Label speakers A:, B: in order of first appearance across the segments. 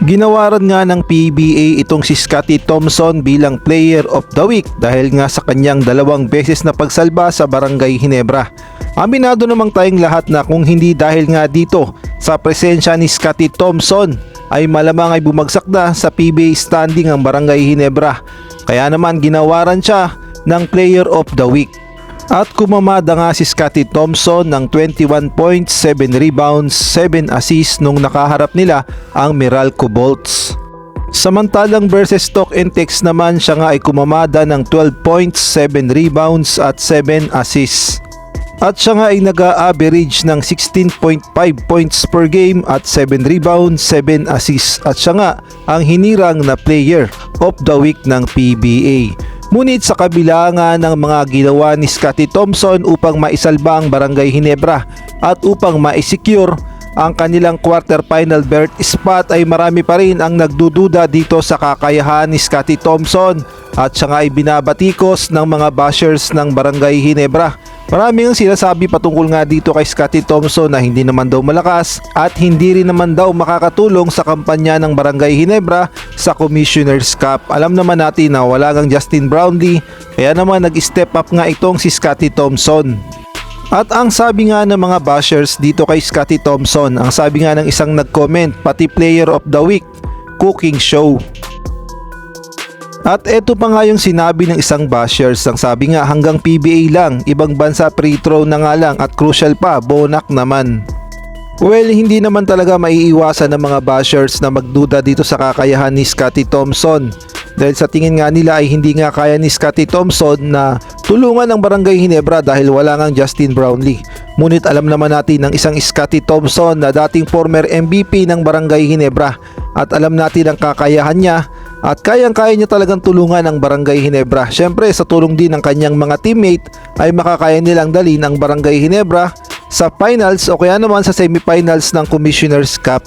A: Ginawaran nga ng PBA itong si Scottie Thompson bilang Player of the Week dahil nga sa kanyang 2 beses na pagsalba sa Barangay Ginebra. Aminado namang tayong lahat na kung hindi dahil nga dito sa presensya ni Scottie Thompson ay malamang ay bumagsak na sa PBA standing ang Barangay Ginebra. Kaya naman ginawaran siya ng Player of the Week. At kumamada nga si Scottie Thompson ng 21 points, 7 rebounds, 7 assists nung nakaharap nila ang Meralco Bolts. Samantalang versus Stock and Tex naman, siya nga ay kumamada ng 12 points, 7 rebounds at 7 assists. At siya nga ay nag-a-average ng 16.5 points per game at 7 rebounds, 7 assists. At siya nga ang hinirang na Player of the Week ng PBA. Ngunit sa kabila nga ng mga ginawa ni Scottie Thompson upang maisalba ang Barangay Ginebra at upang ma-secure ang kanilang quarterfinal berth spot, ay marami pa rin ang nagdududa dito sa kakayahan ni Scottie Thompson at siya nga ay binabatikos ng mga bashers ng Barangay Ginebra. Marami ang sinasabi patungkol nga dito kay Scottie Thompson na hindi naman daw malakas at hindi rin naman daw makakatulong sa kampanya ng Barangay Ginebra sa Commissioner's Cup. Alam naman natin na wala kang Justin Brownlee, kaya naman nag-step up nga itong si Scottie Thompson. At ang sabi nga ng mga bashers dito kay Scottie Thompson, ang sabi nga ng isang nag-comment, pati Player of the Week, cooking show. At eto pa nga yung sinabi ng isang bashers, ang sabi nga hanggang PBA lang, ibang bansa free throw na nga lang at crucial pa, bonak naman. Well, hindi naman talaga maiiwasan ng mga bashers na magduda dito sa kakayahan ni Scottie Thompson. Dahil sa tingin nga nila ay hindi nga kaya ni Scottie Thompson na tulungan ang Barangay Ginebra dahil wala ngang Justin Brownlee. Ngunit alam naman natin ng isang Scottie Thompson na dating former MVP ng Barangay Ginebra at alam natin ang kakayahan niya at kayang-kaya niya talagang tulungan ang Barangay Ginebra. Syempre sa tulong din ng kanyang mga teammate ay makakaya nilang dalhin ang Barangay Ginebra sa finals o kaya naman sa semifinals ng Commissioner's Cup.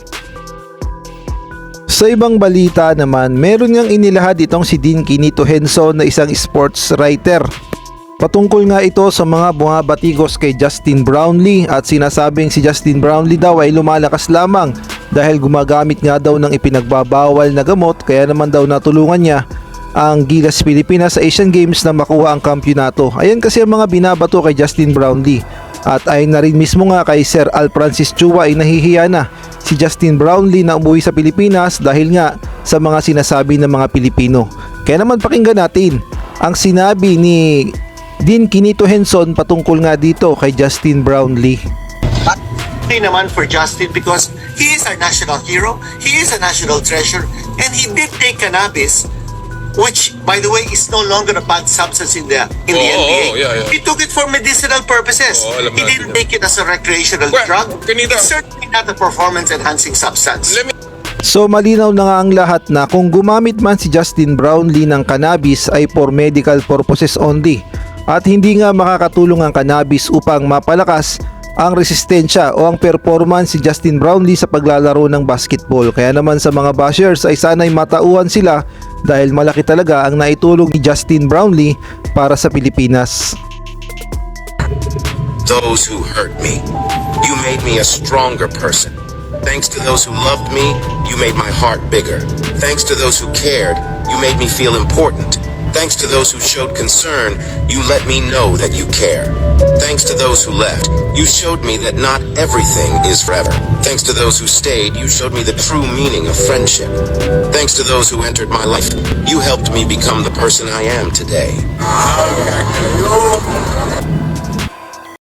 A: Sa ibang balita naman, meron ngang inilahad itong si Dean Quinito Henson na isang sports writer. Patungkol nga ito sa mga bumabatikos kay Justin Brownlee at sinasabing si Justin Brownlee daw ay lumalakas lamang dahil gumagamit nga daw ng ipinagbabawal na gamot, kaya naman daw natulungan niya ang Gilas Pilipinas sa Asian Games na makuha ang kampyonato. Ayan kasi ang mga binabato kay Justin Brownlee. At ayon na rin mismo nga kay Sir Al Francis Chua ay nahihiya na si Justin Brownlee na umuwi sa Pilipinas dahil nga sa mga sinasabi ng mga Pilipino. Kaya naman pakinggan natin ang sinabi ni Dean Quinito Henson patungkol nga dito kay Justin Brownlee.
B: Naman for Justin because he is our national hero, he is a national treasure, and he did take cannabis, which by the way is no longer a bad substance in the NBA.
C: Yeah.
B: He took it for medicinal purposes. He didn't take it as a recreational drug. It's certainly not a performance enhancing substance.
A: So malinaw na nga ang lahat na kung gumamit man si Justin Brownlee ng cannabis ay for medical purposes only at hindi nga makakatulong ang cannabis upang mapalakas ang resistensya o ang performance si Justin Brownlee sa paglalaro ng basketball. Kaya naman sa mga bashers ay sana'y matauhan sila dahil malaki talaga ang naitulong ni Justin Brownlee para sa Pilipinas.
D: Those who hurt me, you made me a stronger person. Thanks to those who loved me, you made my heart bigger. Thanks to those who cared, you made me feel important. Thanks to those who showed concern, you let me know that you care. Thanks to those who left, you showed me that not everything is forever. Thanks to those who stayed, you showed me the true meaning of friendship. Thanks to those who entered my life, you helped me become the person I am today.